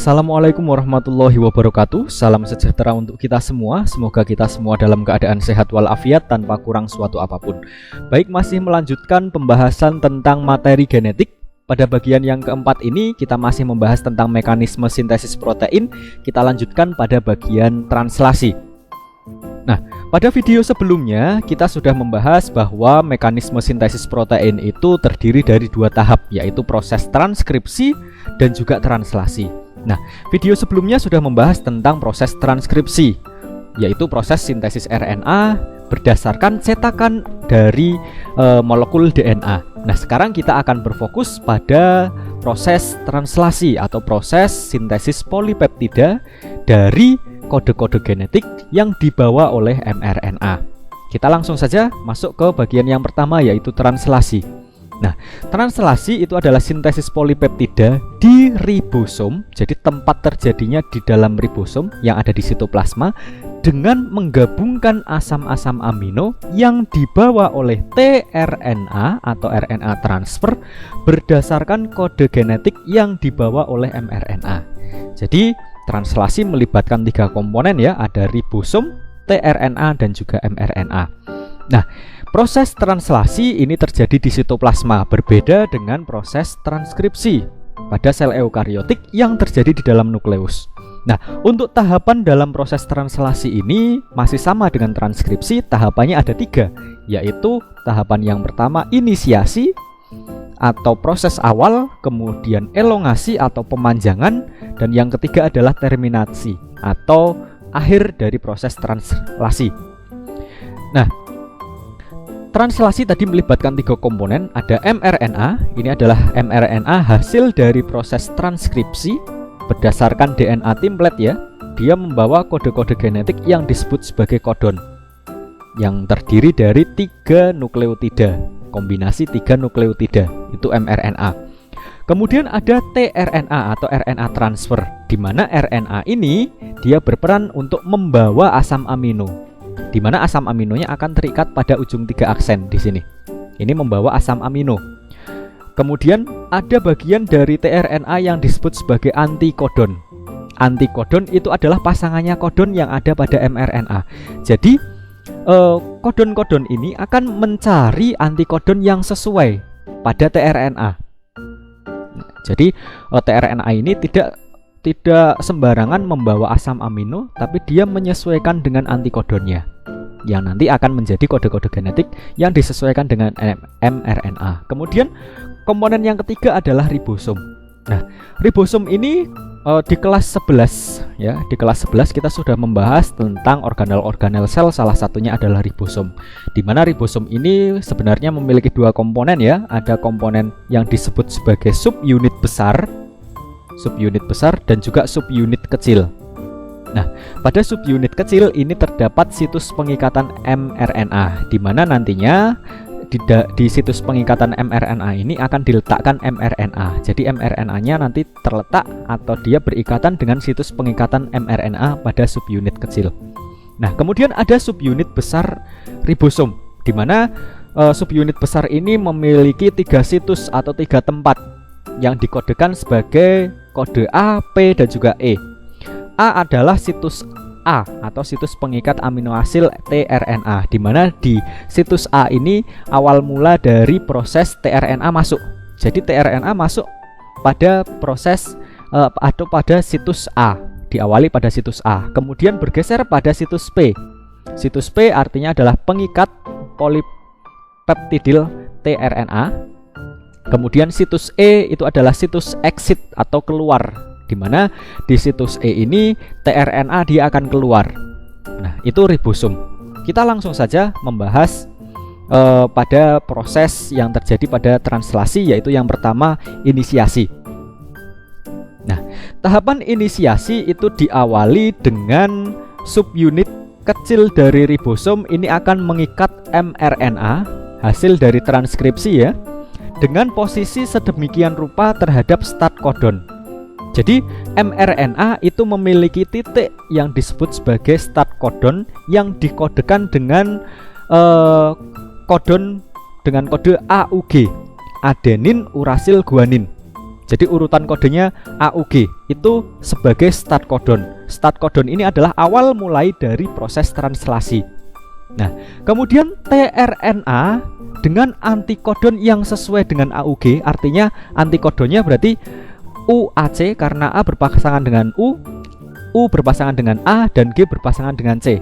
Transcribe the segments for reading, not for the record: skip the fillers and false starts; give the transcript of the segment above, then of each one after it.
Assalamualaikum warahmatullahi wabarakatuh. Salam sejahtera untuk kita semua. Semoga kita semua dalam keadaan sehat walafiat tanpa kurang suatu apapun. Baik, masih melanjutkan pembahasan tentang materi genetik. Pada bagian yang keempat ini kita masih membahas tentang mekanisme sintesis protein. Kita lanjutkan pada bagian translasi. Nah, pada video sebelumnya kita sudah membahas bahwa mekanisme sintesis protein itu terdiri dari dua tahap, yaitu proses transkripsi dan juga translasi. Nah, video sebelumnya sudah membahas tentang proses transkripsi, yaitu proses sintesis RNA berdasarkan cetakan dari molekul DNA. Nah, sekarang kita akan berfokus pada proses translasi atau proses sintesis polipeptida dari kode-kode genetik yang dibawa oleh mRNA. Kita langsung saja masuk ke bagian yang pertama, yaitu translasi. Nah, translasi itu adalah sintesis polipeptida di ribosom. Jadi tempat terjadinya di dalam ribosom yang ada di sitoplasma dengan menggabungkan asam-asam amino yang dibawa oleh tRNA atau RNA transfer berdasarkan kode genetik yang dibawa oleh mRNA. Jadi translasi melibatkan tiga komponen, ya, ada ribosom, tRNA dan juga mRNA. Nah, proses translasi ini terjadi di sitoplasma, berbeda dengan proses transkripsi pada sel eukariotik yang terjadi di dalam nukleus. Nah, untuk tahapan dalam proses translasi ini masih sama dengan transkripsi, tahapannya ada tiga, yaitu tahapan yang pertama inisiasi atau proses awal, kemudian elongasi atau pemanjangan, dan yang ketiga adalah terminasi atau akhir dari proses translasi. Nah, translasi tadi melibatkan tiga komponen, ada mRNA, ini adalah mRNA hasil dari proses transkripsi berdasarkan DNA template, ya. Dia membawa kode-kode genetik yang disebut sebagai kodon yang terdiri dari 3 nukleotida, kombinasi 3 nukleotida, itu mRNA. Kemudian ada tRNA atau RNA transfer, di mana RNA ini dia berperan untuk membawa asam amino, di mana asam aminonya akan terikat pada ujung 3 aksen di sini. Ini membawa asam amino. Kemudian ada bagian dari tRNA yang disebut sebagai antikodon. Antikodon itu adalah pasangannya kodon yang ada pada mRNA. Jadi kodon-kodon ini akan mencari antikodon yang sesuai pada tRNA. Jadi tRNA ini tidak sembarangan membawa asam amino, tapi dia menyesuaikan dengan antikodonnya yang nanti akan menjadi kode-kode genetik yang disesuaikan dengan mRNA. Kemudian komponen yang ketiga adalah ribosom. Nah, ribosom ini di kelas 11, ya, di kelas 11 kita sudah membahas tentang organel-organel sel, salah satunya adalah ribosom. Di mana ribosom ini sebenarnya memiliki dua komponen, ya. Ada komponen yang disebut sebagai subunit besar dan juga subunit kecil. Nah, pada subunit kecil ini terdapat situs pengikatan mRNA, di mana nantinya di situs pengikatan mRNA ini akan diletakkan mRNA. Jadi mRNA-nya nanti terletak atau dia berikatan dengan situs pengikatan mRNA pada subunit kecil. Nah, kemudian ada subunit besar ribosom, di mana subunit besar ini memiliki 3 situs atau 3 tempat yang dikodekan sebagai kode A, P, dan juga E. A adalah situs A atau situs pengikat aminoasid tRNA, di mana di situs A ini awal mula dari proses tRNA masuk. Jadi tRNA masuk pada proses atau pada situs A, diawali pada situs A, kemudian bergeser pada situs P. Situs P artinya adalah pengikat polipeptidil tRNA. Kemudian situs E itu adalah situs exit atau keluar, di mana di situs E ini tRNA dia akan keluar. Nah, itu ribosom. Kita langsung saja membahas pada proses yang terjadi pada translasi, yaitu yang pertama inisiasi. Nah, tahapan inisiasi itu diawali dengan subunit kecil dari ribosom ini akan mengikat mRNA hasil dari transkripsi, ya, dengan posisi sedemikian rupa terhadap start kodon. Jadi mRNA itu memiliki titik yang disebut sebagai start kodon yang dikodekan dengan kodon dengan kode AUG, adenin urasil guanin. Jadi urutan kodenya AUG itu sebagai start codon. Start codon ini adalah awal mulai dari proses translasi. Nah, kemudian tRNA dengan antikodon yang sesuai dengan AUG, artinya antikodonnya berarti UAC karena A berpasangan dengan U berpasangan dengan A, dan G berpasangan dengan C.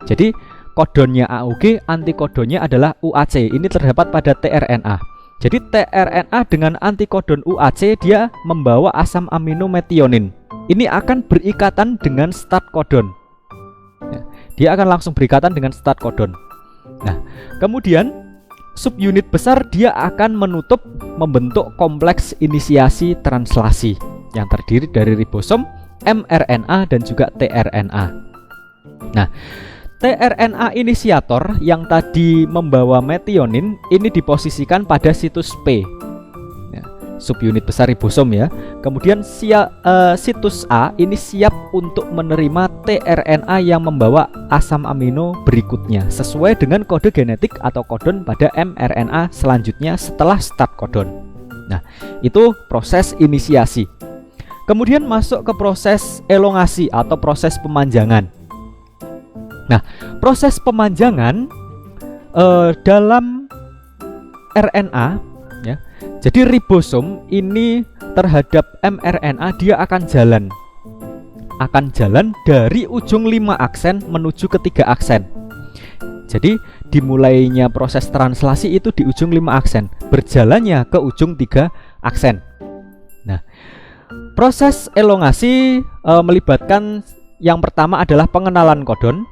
Jadi kodonnya AUG, antikodonnya adalah UAC. Ini terdapat pada tRNA. Jadi tRNA dengan antikodon UAC dia membawa asam amino metionin. Ini akan berikatan dengan start codon. Dia akan langsung berikatan dengan start codon. Nah, kemudian subunit besar dia akan membentuk kompleks inisiasi translasi yang terdiri dari ribosom, mRNA dan juga tRNA. Nah, tRNA inisiator yang tadi membawa metionin ini diposisikan pada situs P, ya, subunit besar ribosom ya. Kemudian situs A ini siap untuk menerima tRNA yang membawa asam amino berikutnya sesuai dengan kode genetik atau kodon pada mRNA selanjutnya setelah start codon. Nah, itu proses inisiasi. Kemudian masuk ke proses elongasi atau proses pemanjangan. Nah, proses pemanjangan dalam RNA ya. Jadi ribosom ini terhadap mRNA dia akan jalan dari ujung 5 aksen menuju ke 3 aksen. Jadi dimulainya proses translasi itu di ujung 5 aksen, berjalannya ke ujung 3 aksen. Nah, proses elongasi melibatkan yang pertama adalah pengenalan kodon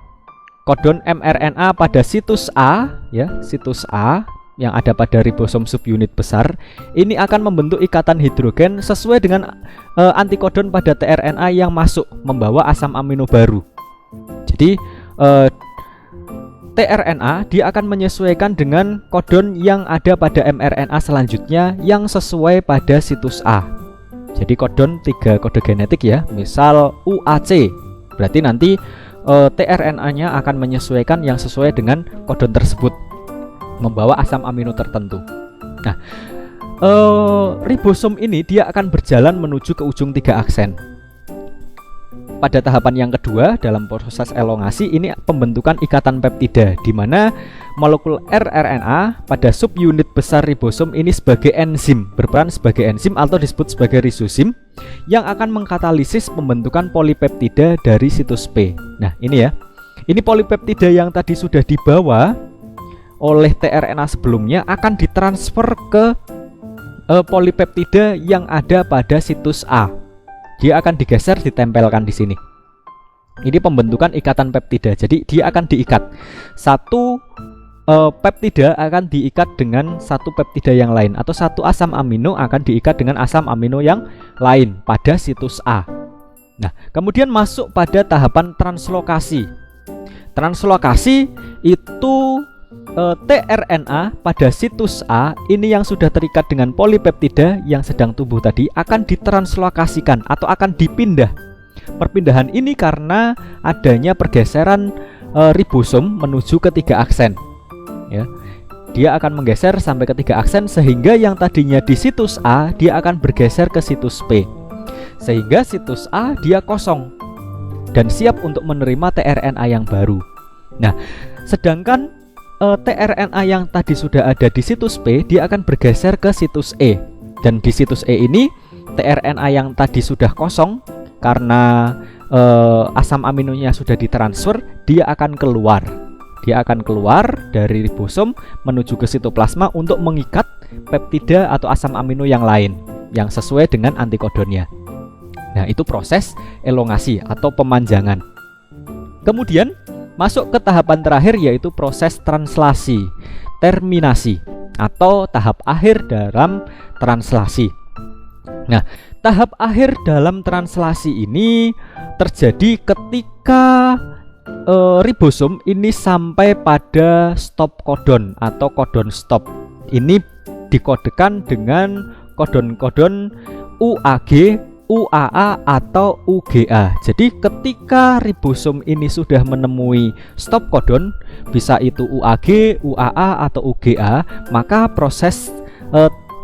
mRNA pada situs A ya, situs A yang ada pada ribosom subunit besar. Ini akan membentuk ikatan hidrogen sesuai dengan antikodon pada tRNA yang masuk membawa asam amino baru. Jadi tRNA dia akan menyesuaikan dengan kodon yang ada pada mRNA selanjutnya yang sesuai pada situs A. Jadi kodon 3 kode genetik ya, misal UAC, berarti nanti tRNA-nya akan menyesuaikan yang sesuai dengan kodon tersebut, membawa asam amino tertentu. Nah, ribosom ini dia akan berjalan menuju ke ujung 3 aksen. Pada tahapan yang kedua dalam proses elongasi ini pembentukan ikatan peptida, di mana molekul rRNA pada subunit besar ribosom ini sebagai enzim, berperan sebagai enzim atau disebut sebagai rizosim yang akan mengkatalisis pembentukan polipeptida dari situs P. Nah, ini ya. Ini polipeptida yang tadi sudah dibawa oleh tRNA sebelumnya akan ditransfer ke polipeptida yang ada pada situs A. Dia akan digeser, ditempelkan di sini. Ini pembentukan ikatan peptida. Jadi dia akan diikat. Satu peptida akan diikat dengan satu peptida yang lain, atau satu asam amino akan diikat dengan asam amino yang lain pada situs A. Nah, kemudian masuk pada tahapan translokasi. Translokasi itu tRNA pada situs A ini yang sudah terikat dengan polipeptida yang sedang tumbuh tadi akan ditranslokasikan atau akan dipindah. Perpindahan ini karena adanya pergeseran ribosom menuju ke 3 aksen ya. Dia akan menggeser sampai ke 3 aksen sehingga yang tadinya di situs A dia akan bergeser ke situs P, sehingga situs A dia kosong dan siap untuk menerima tRNA yang baru. Nah, sedangkan tRNA yang tadi sudah ada di situs P dia akan bergeser ke situs E, dan di situs E ini tRNA yang tadi sudah kosong karena asam aminonya sudah ditransfer, dia akan keluar dari ribosom menuju ke sitoplasma untuk mengikat peptida atau asam amino yang lain yang sesuai dengan antikodonnya. Nah, itu proses elongasi atau pemanjangan. Kemudian masuk ke tahapan terakhir yaitu proses translasi, terminasi atau tahap akhir dalam translasi. Nah, tahap akhir dalam translasi ini terjadi ketika ribosom ini sampai pada stop codon atau codon stop. Ini dikodekan dengan kodon-kodon UAG, UAA atau UGA. Jadi ketika ribosom ini sudah menemui stop codon, bisa itu UAG, UAA atau UGA, maka proses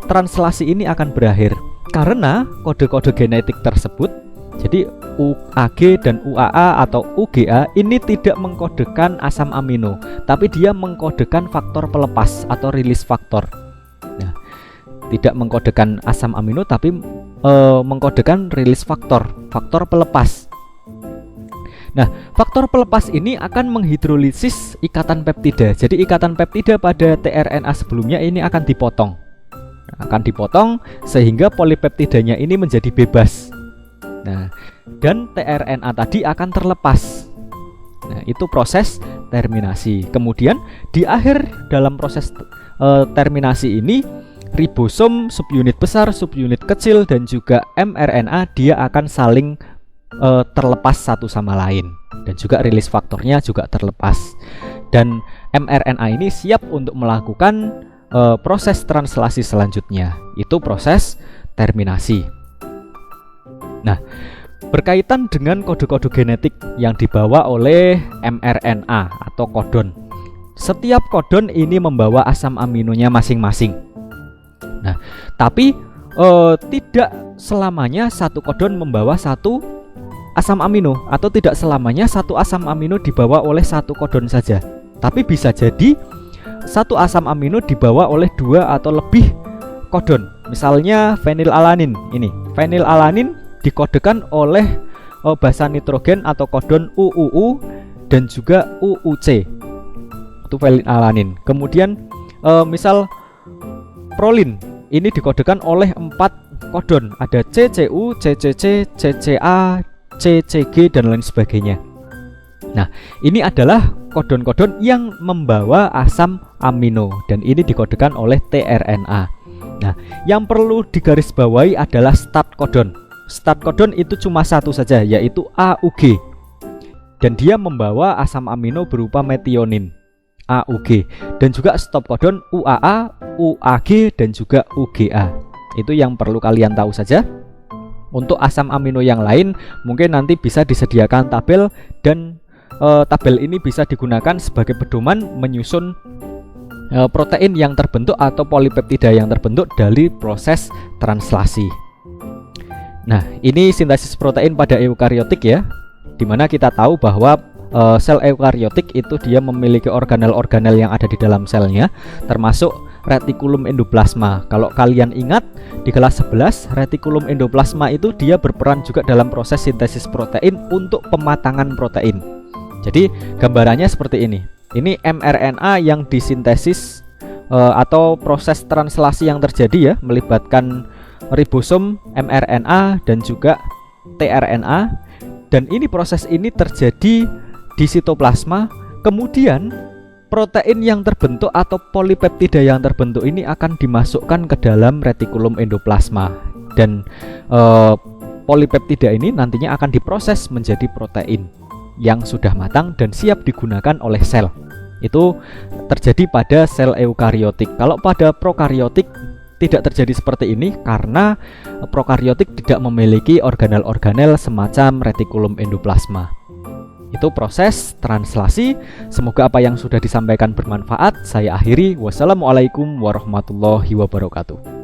translasi ini akan berakhir. Karena kode-kode genetik tersebut, jadi UAG dan UAA atau UGA ini tidak mengkodekan asam amino, tapi dia mengkodekan faktor pelepas atau rilis faktor. Nah, tidak mengkodekan asam amino tapi mengkodekan rilis faktor, faktor pelepas. Nah, faktor pelepas ini akan menghidrolisis ikatan peptida. Jadi ikatan peptida pada tRNA sebelumnya ini akan dipotong sehingga polipeptidanya ini menjadi bebas. Nah, dan tRNA tadi akan terlepas. Nah, itu proses terminasi. Kemudian di akhir dalam proses terminasi ini, ribosom, subunit besar, subunit kecil, dan juga mRNA dia akan saling terlepas satu sama lain, dan juga rilis faktornya juga terlepas. Dan mRNA ini siap untuk melakukan proses translasi selanjutnya, itu proses terminasi. Nah, berkaitan dengan kode-kode genetik yang dibawa oleh mRNA atau kodon. Setiap kodon ini membawa asam aminonya masing-masing. Nah, tapi tidak selamanya satu kodon membawa satu asam amino, atau tidak selamanya satu asam amino dibawa oleh satu kodon saja. Tapi bisa jadi satu asam amino dibawa oleh dua atau lebih kodon. Misalnya fenilalanin ini. Fenilalanin dikodekan oleh basa nitrogen atau kodon UUU dan juga UUC. Itu fenilalanin. Kemudian misal prolin ini dikodekan oleh 4 kodon. Ada CCU, CCC, CCA, CCG dan lain sebagainya. Nah, ini adalah kodon-kodon yang membawa asam amino dan ini dikodekan oleh tRNA. Nah, yang perlu digarisbawahi adalah start kodon. Start kodon itu cuma satu saja, yaitu AUG. Dan dia membawa asam amino berupa metionin, AUG. Dan juga stop kodon UAA, UAG dan juga UGA. Itu yang perlu kalian tahu saja. Untuk asam amino yang lain mungkin nanti bisa disediakan tabel, dan tabel ini bisa digunakan sebagai pedoman menyusun protein yang terbentuk atau polipeptida yang terbentuk dari proses translasi. Nah, ini sintesis protein pada eukariotik ya, dimana kita tahu bahwa sel eukariotik itu dia memiliki organel-organel yang ada di dalam selnya, termasuk retikulum endoplasma. Kalau kalian ingat di kelas 11, retikulum endoplasma itu dia berperan juga dalam proses sintesis protein untuk pematangan protein. Jadi gambarannya seperti ini. Ini mRNA yang disintesis atau proses translasi yang terjadi ya, melibatkan ribosom, mRNA dan juga tRNA. Dan ini proses ini terjadi di sitoplasma. Kemudian protein yang terbentuk atau polipeptida yang terbentuk ini akan dimasukkan ke dalam retikulum endoplasma. Dan polipeptida ini nantinya akan diproses menjadi protein yang sudah matang dan siap digunakan oleh sel. Itu terjadi pada sel eukariotik. Kalau pada prokariotik tidak terjadi seperti ini, karena prokariotik tidak memiliki organel-organel semacam retikulum endoplasma. Itu proses translasi. Semoga apa yang sudah disampaikan bermanfaat. Saya akhiri. Wassalamualaikum warahmatullahi wabarakatuh.